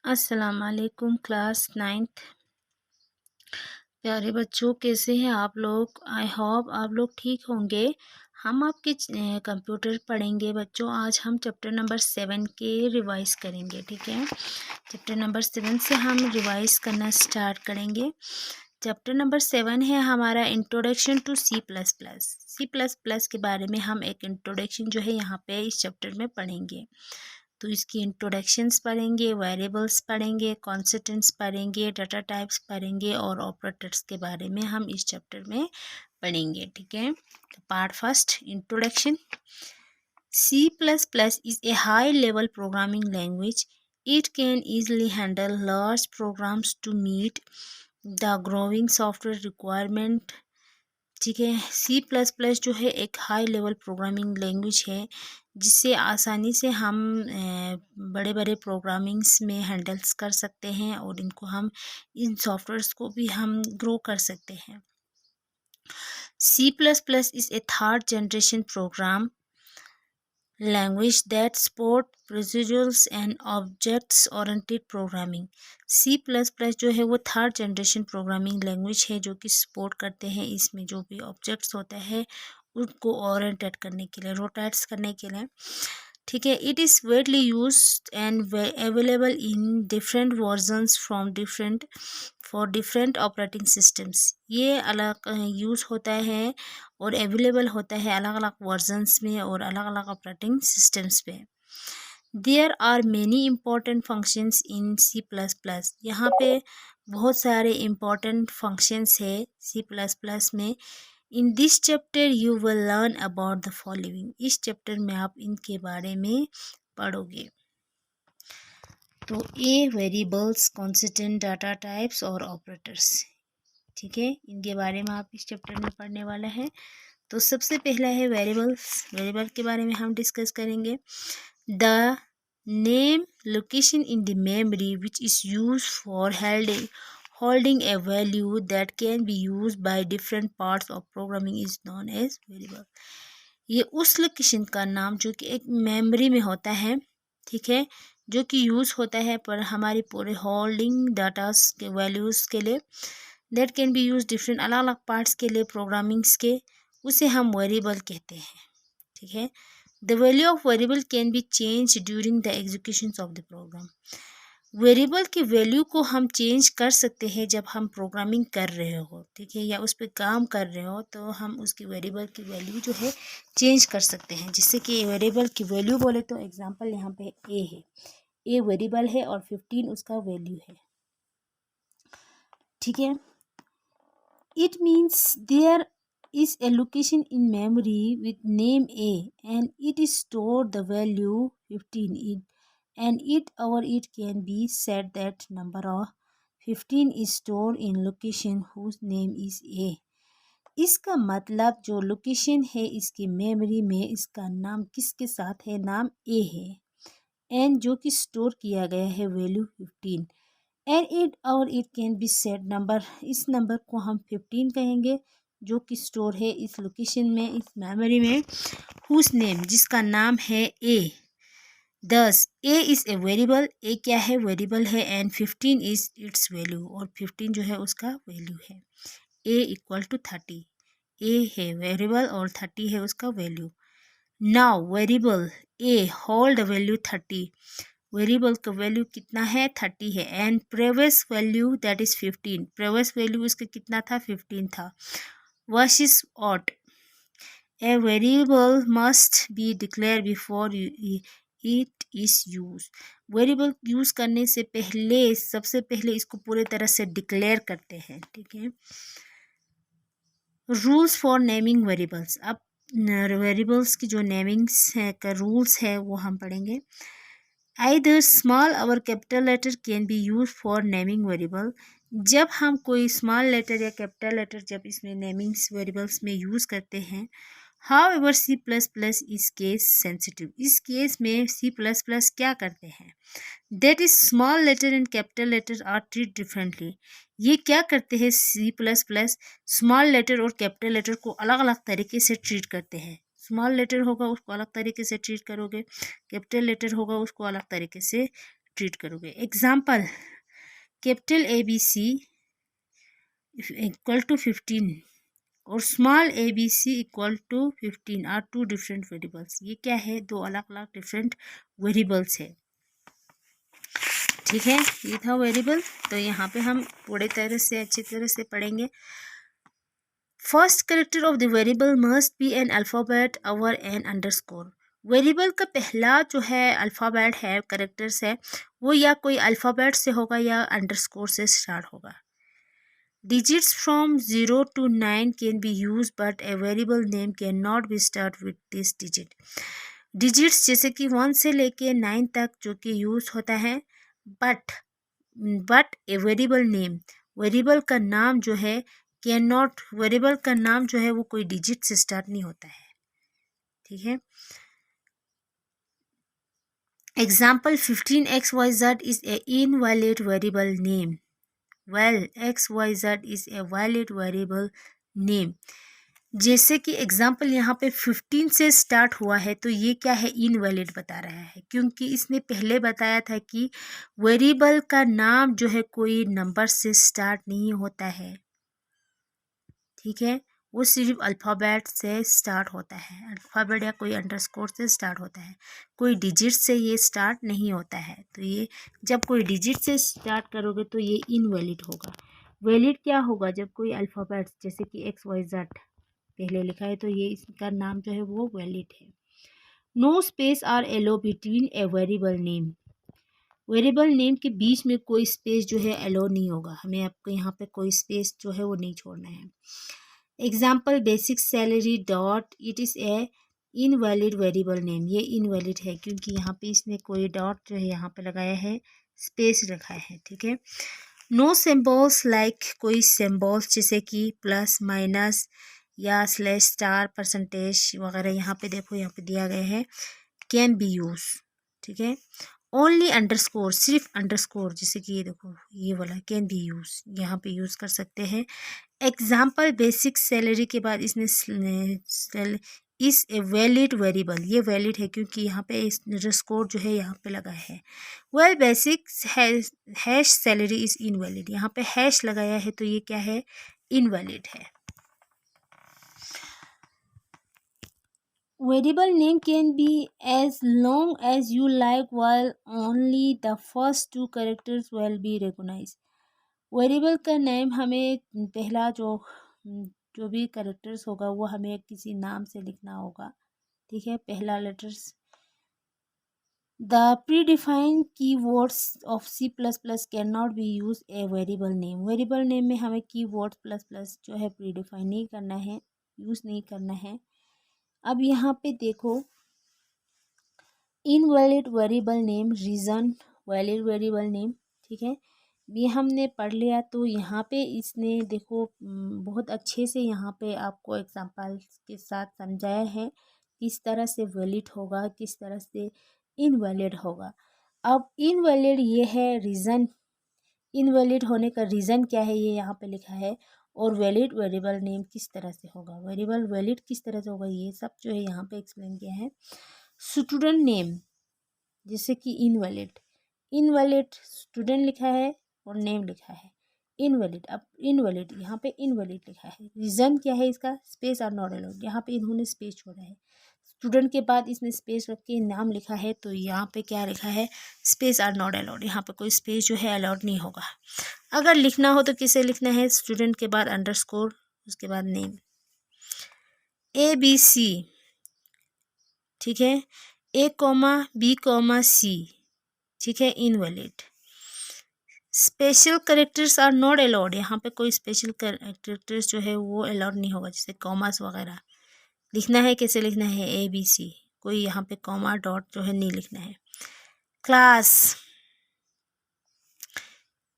अस्सलाम वालेकुम class 9th प्यारे बच्चों, कैसे हैं आप लोग। आई होप आप लोग ठीक होंगे। हम आपके कंप्यूटर पढ़ेंगे बच्चों। आज हम चैप्टर नंबर 7 के रिवाइज करेंगे, ठीक है। चैप्टर नंबर 7 से हम रिवाइज करना स्टार्ट करेंगे। चैप्टर नंबर 7 है हमारा introduction to C plus plus. C plus plus के बारे में हम एक इंट्रोडक्शन जो है यहाँ पे इस चैप्टर में पढ़ेंगे। तो इसकी इंट्रोडक्शंस पढ़ेंगे, वेरिएबल्स पढ़ेंगे, कॉन्स्टेंट्स पढ़ेंगे, डाटा टाइप्स पढ़ेंगे और ऑपरेटर्स के बारे में हम इस चैप्टर में पढ़ेंगे, ठीक है। Part first, introduction. C++ is a high-level programming language. It can easily handle large programs to meet the growing software requirement. ठीक है। C++ जो है एक हाई लेवल प्रोग्रामिंग लैंग्वेज है जिससे आसानी से हम बड़े बड़े प्रोग्रामिंग्स में हैंडल्स कर सकते हैं और इनको हम इन सॉफ्टवेयर्स को भी हम ग्रो कर सकते हैं। C++ is a third generation program language that support procedurals and objects oriented programming. C++ जो है वो थर्ड जनरेशन प्रोग्रामिंग लैंग्वेज है जो कि सपोर्ट करते हैं इसमें जो भी ऑब्जेक्ट्स होता है उनको ओरिएंटेड करने के लिए, रोटेट्स करने के लिए, ठीक है। It is widely used and available in different versions from different for different operating systems. ये अलग यूज़ होता है और अवेलेबल होता है अलग अलग वर्जन्स में और अलग अलग ऑपरेटिंग सिस्टम्स पे। There are many important functions in C++। यहाँ पे बहुत सारे इम्पॉर्टेंट फंक्शंस है C++ में। In this chapter you will learn about the following. इस चैप्टर में आप इनके बारे में पढ़ोगे। तो ए वेरिएबल्स, कॉन्स्टेंट, डाटा टाइप्स और ऑपरेटर्स, ठीक है। इनके बारे में आप इस चैप्टर में पढ़ने वाला है। तो सबसे पहला है वेरिएबल्स। वेरिएबल के बारे में हम डिस्कस करेंगे। The name location in the memory which is use for holding a value that can be used by different parts of programming is known as variable। ये उस लोकेशन का नाम जो कि एक मेमोरी में होता है, ठीक है, जो कि यूज़ होता है पर हमारी पूरे होल्डिंग डाटास के वैल्यूज़ के लिए, that can be use different अलग अलग पार्ट्स के लिए प्रोग्रामिंग्स के, उसे हम वेरिएबल कहते हैं, ठीक है। The value of variable can be change during the execution of the program. Variable की वैल्यू को हम चेंज कर सकते हैं जब हम प्रोग्रामिंग कर रहे हो, ठीक है, या उस पर काम कर रहे हो तो हम उसकी वेरिएबल की वैल्यू जो है चेंज कर सकते हैं। जिससे कि वेरिएबल की वैल्यू बोले तो एग्जांपल यहाँ पे ए है, ए वेरिएबल है और 15 उसका वैल्यू है, ठीक है। It means there is a location in memory with name A and it is stored the value 15 in, and it or it can be said that number of 15 is stored in location whose name is A। इसका मतलब जो location है इसकी memory में इसका नाम किसके साथ है, नाम A है, एंड जो कि स्टोर किया गया है वैल्यू 15, एंड इट और it can be set number, इस नंबर को हम 15 कहेंगे जो कि स्टोर है इस लोकेशन में, इस मेमोरी में, हुज नेम जिसका नाम है ए। दस ए इज़ ए वेरिएबल, ए क्या है, वेरिएबल है, एंड 15 इज़ इट्स वैल्यू, और 15 जो है उसका वैल्यू है। ए इक्वल टू 30, ए है वेरिएबल और 30 है उसका value. Now variable A hold value 30, variable का वैल्यू कितना है, 30 है, and previous value that is 15, previous value उसका कितना था, 15 था। Wash is out, a variable must be declare before it is use. Variable use करने से पहले सबसे पहले इसको पूरे तरह से डिक्लेयर करते हैं, ठीक है। रूल्स फॉर नेमिंग वेरिएबल्स, अब वेरिएबल्स की जो नेमिंग्स है का रूल्स है वो हम पढ़ेंगे। Either small or capital letter can be used for naming variable। जब हम कोई स्मॉल लेटर या कैपिटल लेटर जब इसमें नेमिंग्स वेरिएबल्स में यूज़ करते हैं। However C++ is case sensitive, इस केस में C++ क्या करते हैं, that is small letter and capital letter are treat differently. ये क्या करते हैं C++ स्मॉल लेटर और कैपिटल लेटर को अलग अलग तरीके से ट्रीट करते हैं। स्मॉल लेटर होगा उसको अलग तरीके से ट्रीट करोगे, कैपिटल लेटर होगा उसको अलग तरीके से ट्रीट करोगे। Example, capital ABC equal to 15 और small ABC equal to 15 are two different variables. ये क्या है? दो अलग अलग डिफरेंट वेरिएबल्स है। ठीक है, ये था वेरिएबल। तो यहाँ पे हम पूरी तरह से अच्छी तरह से पढ़ेंगे। First character of the variable must B N alphabet और एन अंडरस्कोर। वेरिएबल का पहला जो है अल्फ़ाबेट है, कैरेक्टर्स है, वो या कोई अल्फ़ाबेट से होगा या अंडरस्कोर से स्टार्ट होगा। Digits from 0 to 9 can be used but a variable name cannot be started with this digit. Digits जैसे कि 1 से लेके 9 तक जो कि यूज़ होता है, but A variable name, variable का नाम जो है वेरिएबल का नाम जो है वो कोई डिजिट से स्टार्ट नहीं होता है। ठीक है, example 15xyz is a invalid variable name. Well, XYZ is a valid variable name. जैसे कि एग्जाम्पल यहाँ पे 15 से स्टार्ट हुआ है तो ये क्या है? इनवैलिड बता रहा है, क्योंकि इसने पहले बताया था कि वेरिएबल का नाम जो है कोई नंबर से स्टार्ट नहीं होता है। ठीक है, वो सिर्फ अल्फ़ाबेट से स्टार्ट होता है, अल्फ़ाबेट या कोई अंडरस्कोर से स्टार्ट होता है, कोई डिजिट से ये स्टार्ट नहीं होता है। तो ये जब कोई डिजिट से स्टार्ट करोगे तो ये इनवैलिड होगा। वैलिड क्या होगा? जब कोई अल्फ़ाबेट जैसे कि XYZ पहले लिखा है तो ये इसका नाम जो है वो वैलिड है। No space are allow between a variable name. Variable name के बीच में कोई स्पेस जो है एलो नहीं होगा, हमें आपको यहाँ पे कोई स्पेस जो है वो नहीं छोड़ना है। Example, basic salary dot, it is a invalid variable name. ये इनवैलिड है क्योंकि यहाँ पे इसने कोई डॉट जो है यहाँ पे लगाया है, स्पेस रखा है। ठीक है, नो सिम्बल्स लाइक, कोई सिम्बल्स जैसे कि प्लस माइनस या स्लैश स्टार परसेंटेज वगैरह यहाँ पे देखो, यहाँ पे दिया गया है, कैन बी यूज। ठीक है, ओनली अंडरस्कोर, सिर्फ अंडरस्कोर जैसे कि ये देखो ये वाला कैन बी यूज, यहाँ पे यूज़ कर सकते हैं। एग्जाम्पल, बेसिक सैलरी के बाद इसने इस ए वैलिड वेरिएबल, ये वैलिड है क्योंकि यहाँ पे इस अंडरस्कोर जो है यहाँ पे लगा है। Well, basic hash salary is invalid, यहाँ पे हैश लगाया है तो ये क्या है? इनवैलिड है। Variable name can be as long as you like while only the first two characters will be recognized. Variable का नेम हमें पहला जो भी कैरेक्टर्स होगा वो हमें किसी नाम से लिखना होगा। ठीक है, पहला letters. The predefined keywords of C++ can not be use A variable name. Variable name में हमें कीवर्ड प्लस जो है प्रीडिफाइन नहीं करना है, यूज़ नहीं करना है। अब यहाँ पे देखो, invalid variable name, reason valid variable name. ठीक है, ये हमने पढ़ लिया। तो यहाँ पे इसने देखो बहुत अच्छे से यहाँ पे आपको एग्जांपल के साथ समझाया है किस तरह से वैलिड होगा, किस तरह से इनवैलिड होगा। अब इनवैलिड ये है रीज़न, इनवैलिड होने का रीज़न क्या है ये यहाँ पे लिखा है, और वैलिड वेरिएबल नेम किस तरह से होगा, वेरिएबल वैलिड किस तरह से होगा, ये सब जो है यहाँ पे एक्सप्लेन किया है। स्टूडेंट नेम जैसे कि इनवैलिड, इनवैलिड स्टूडेंट लिखा है और नेम लिखा है इनवैलिड। अब इनवैलिड यहाँ पे इनवैलिड लिखा है, रीज़न क्या है इसका? स्पेस आर नॉट अलाउड, यहाँ पे इन्होंने स्पेस छोड़ा है। स्टूडेंट के बाद इसने स्पेस रख के नाम लिखा है तो यहाँ पे क्या लिखा है? स्पेस आर नॉट अलाउड, यहाँ पे कोई स्पेस जो है अलाउड नहीं होगा। अगर लिखना हो तो किसे लिखना है? स्टूडेंट के बाद अंडरस्कोर, उसके बाद नेम। ABC, ठीक है, A,B,C, ठीक है, invalid. Special characters are not allowed, यहाँ पे कोई स्पेशल कैरेक्टर्स जो है वो अलाउड नहीं होगा, जैसे कॉमास वगैरह। लिखना है कैसे लिखना है? ABC, कोई यहाँ पे कॉमा डॉट जो है नहीं लिखना है। क्लास,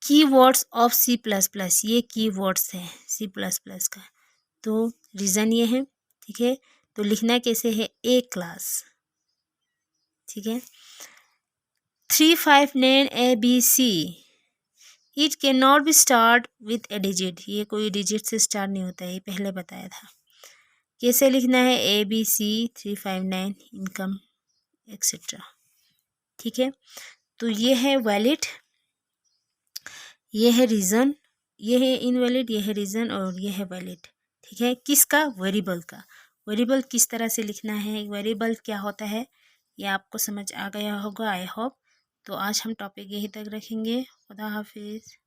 कीवर्ड्स ऑफ C++, ये कीवर्ड्स है C++ का, तो रीज़न ये है। ठीक है, तो लिखना कैसे है? A class. ठीक है, 359 ABC, it can not be start with A digit, ये कोई डिजिट से स्टार्ट नहीं होता है, ये पहले बताया था। कैसे लिखना है? ABC 359 income etcetera. ठीक है, तो ये है वैलिड, ये है रीज़न, ये है इनवैलिड, ये है रीज़न और ये है वैलिड। ठीक है, किसका? वेरिएबल का। वेरिएबल किस तरह से लिखना है, वेरिएबल क्या होता है, ये आपको समझ आ गया होगा आई होप। तो आज हम टॉपिक यहीं तक रखेंगे। खुदा हाफिज़।